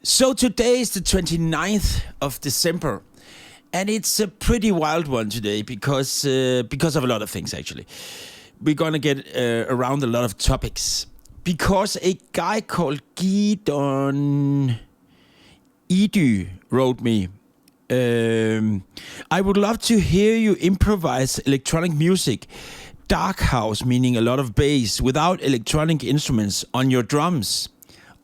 So today is the 29th of December, and it's a pretty wild one today because of a lot of things, actually. We're going to get around a lot of topics because a guy called Gidon Idu wrote me, I would love to hear you improvise electronic music, dark house, meaning a lot of bass, without electronic instruments on your drums.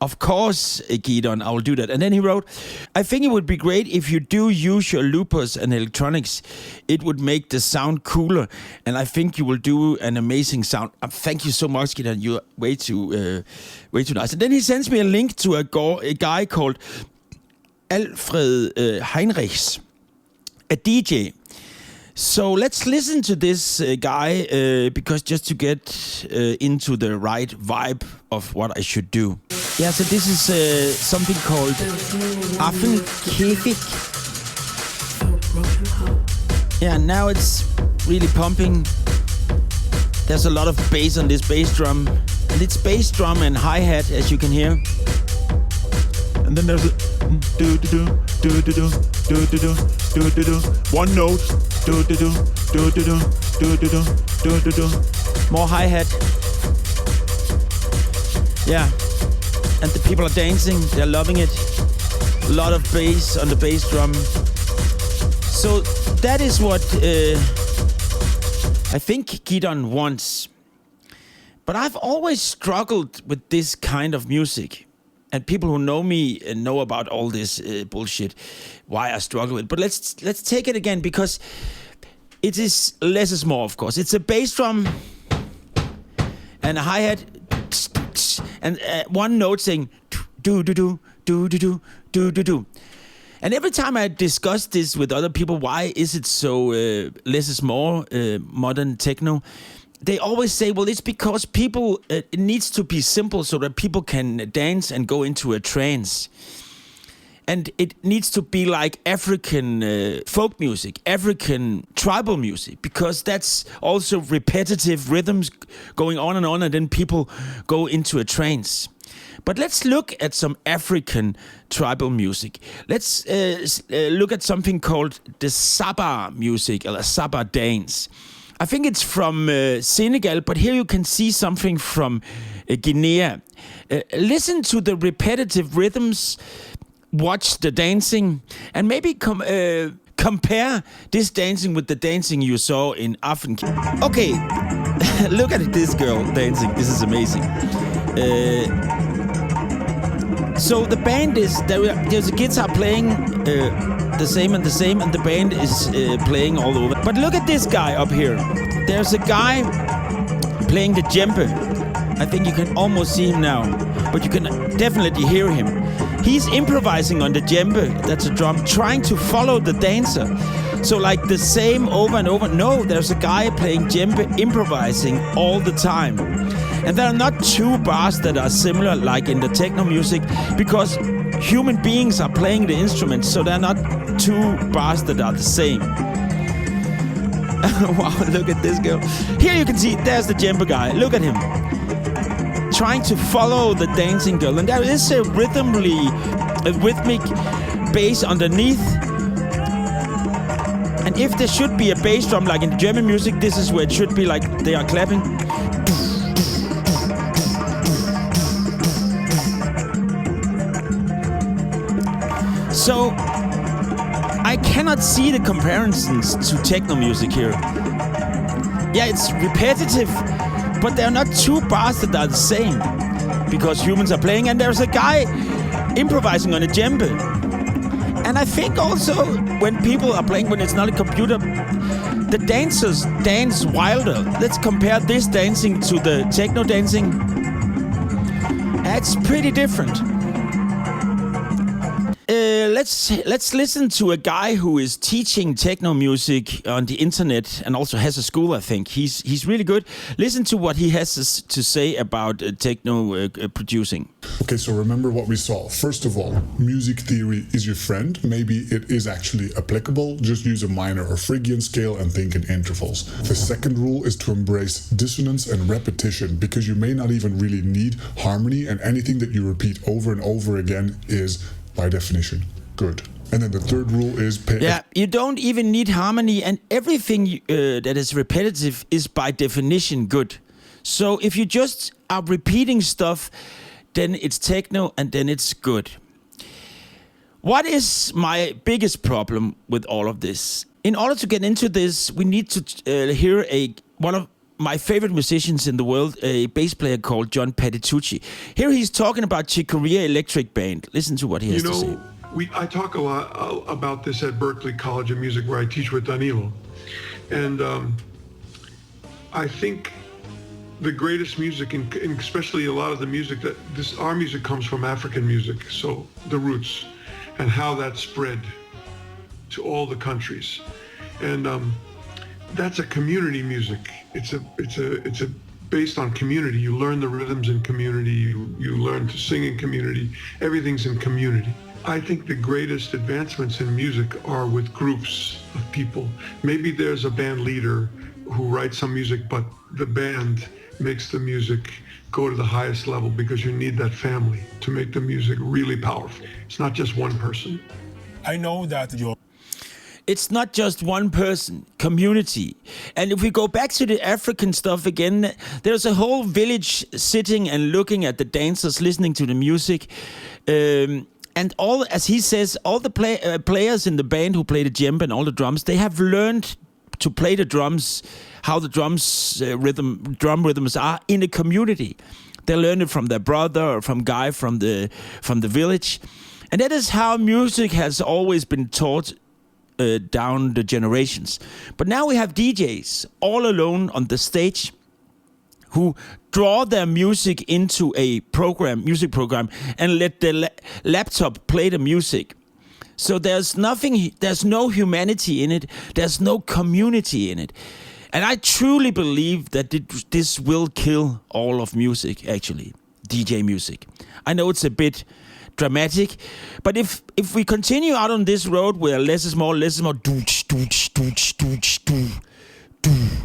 Of course, Gidon, I will do that. And then he wrote, I think it would be great if you do use your loopers and electronics. It would make the sound cooler, and I think you will do an amazing sound. Thank you so much, Gidon. You're way too nice. And then he sends me a link to a guy called Alfred Heinrichs, a DJ. So let's listen to this guy because just to get into the right vibe of what I should do. Yeah, so this is something called Affenkäfig. Yeah, now it's really pumping. There's a lot of bass on this bass drum. And it's bass drum and hi-hat, as you can hear. And then there's a do-do-do, do-do-do, do-do-do, do-do-do. One note. Do-do-do, do-do-do, do-do-do, do-do-do. More hi-hat. Yeah. And the people are dancing, they're loving it. A lot of bass on the bass drum. So that is what I think Gidon wants. But I've always struggled with this kind of music. And people who know me know about all this bullshit, why I struggle with it. But let's take it again, because it is less is more, of course. It's a bass drum and a hi-hat and one note saying do-do-do, do-do-do, do-do-do. And every time I discuss this with other people, why is it so less is more, modern techno, they always say, well, it's because people, it needs to be simple so that people can dance and go into a trance. And it needs to be like African folk music, African tribal music, because that's also repetitive rhythms going on, and then people go into a trance. But let's look at some African tribal music. Let's look at something called the Saba music, or Saba dance. I think it's from Senegal, but here you can see something from Guinea. Listen to the repetitive rhythms, watch the dancing, and maybe compare this dancing with the dancing you saw in Affenkäfig. Okay, look at this girl dancing. This is amazing. So the band is, there's a guitar playing the same, and the band is playing all over. But look at this guy up here. There's a guy playing the djembe. I think you can almost see him now, but you can definitely hear him. He's improvising on the djembe, that's a drum, trying to follow the dancer. So like the same over and over. No, there's a guy playing djembe, improvising all the time. And there are not two bars that are similar like in the techno music, because human beings are playing the instruments, so there are not two bars that are the same. Wow, look at this girl. Here you can see, there's the djembe guy. Look at him. Trying to follow the dancing girl. And there is a rhythmic bass underneath. And if there should be a bass drum like in German music, this is where it should be, like they are clapping. So I cannot see the comparisons to techno music here. Yeah, it's repetitive, but there are not two bars that are the same, because humans are playing, and there's a guy improvising on a djembe. And I think also when people are playing, when it's not a computer, the dancers dance wilder. Let's compare this dancing to the techno dancing. It's pretty different. Let's listen to a guy who is teaching techno music on the internet and also has a school, I think. He's really good. Listen to what he has to say about techno producing. Okay, so remember what we saw. First of all, music theory is your friend. Maybe it is actually applicable. Just use a minor or Phrygian scale and think in intervals. The second rule is to embrace dissonance and repetition, because you may not even really need harmony, and anything that you repeat over and over again is by definition, good. And then the third rule is Yeah, you don't even need harmony, and everything that is repetitive is by definition good. So if you just are repeating stuff, then it's techno and then it's good. What is my biggest problem with all of this? In order to get into this, we need to hear one of my favorite musicians in the world, a bass player called John Patitucci. Here he's talking about Chicoria Electric Band. Listen to what he has to say. I talk a lot about this at Berklee College of Music, where I teach with Danilo. And I think the greatest music, and especially a lot of the music our music comes from African music, so the roots, and how that spread to all the countries. And that's a community music. It's based on community. You learn the rhythms in community, you learn to sing in community, everything's in community. I think the greatest advancements in music are with groups of people. Maybe there's a band leader who writes some music, but the band makes the music go to the highest level, because you need that family to make the music really powerful. It's not just one person. I know that It's not just one person, community. And if we go back to the African stuff again, there's a whole village sitting and looking at the dancers, listening to the music. And all, as he says, all the players in the band who play the djembe and all the drums, they have learned to play the drums, how the drum rhythms are in a community. They learn it from their brother or from guy from the village. And that is how music has always been taught down the generations. But now we have DJs all alone on the stage who draw their music into a music program, and let the laptop play the music. So there's no humanity in it, there's no community in it. And I truly believe that this will kill all of music, actually, DJ music. I know it's a bit dramatic, but if we continue out on this road where less is more, dooch, dooch, dooch, dooch, doo,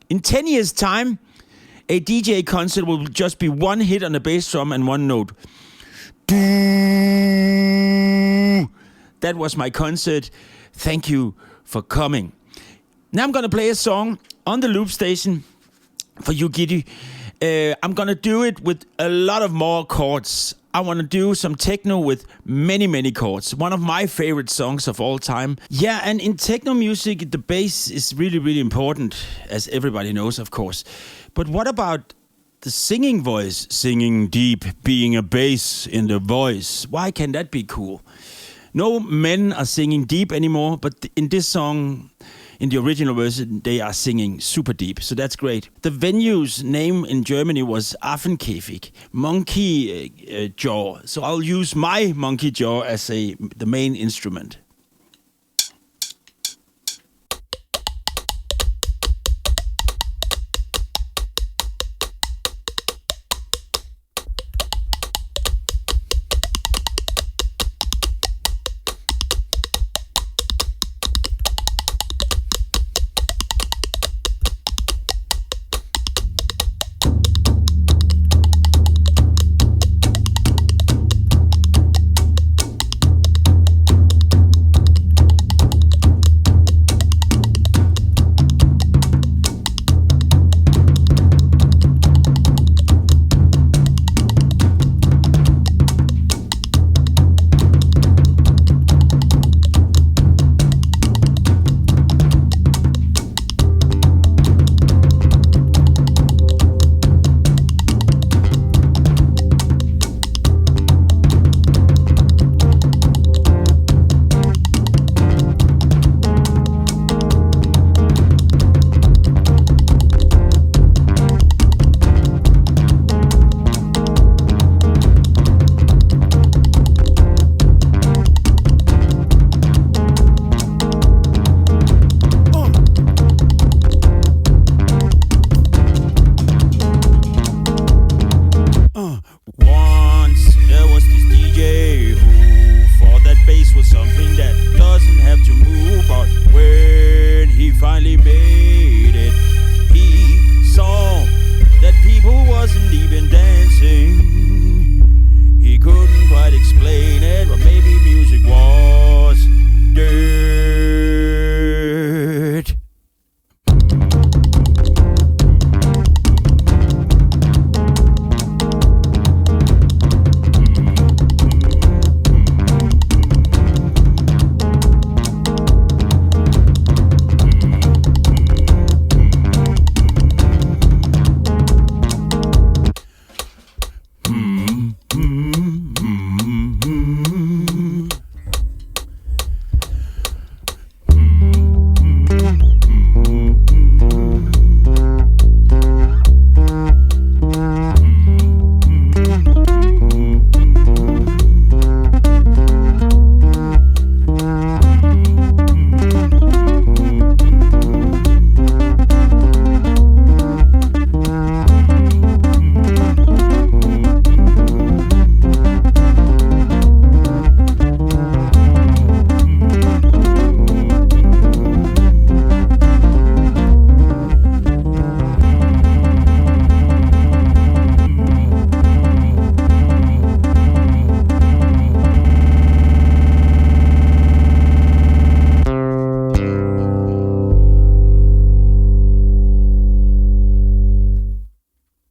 in 10 years' time, a DJ concert will just be one hit on the bass drum and one note. That was my concert. Thank you for coming. Now I'm going to play a song on the loop station for you, Giddy. I'm going to do it with a lot of more chords. I want to do some techno with many, many chords. One of my favorite songs of all time. Yeah, and in techno music, the bass is really, really important, as everybody knows, of course. But what about the singing voice? Singing deep, being a bass in the voice. Why can that be cool? No men are singing deep anymore, but in this song, in the original version, they are singing super deep, so that's great. The venue's name in Germany was Affenkäfig, monkey jaw. So I'll use my monkey jaw as the main instrument. Once there was this DJ who thought that bass was some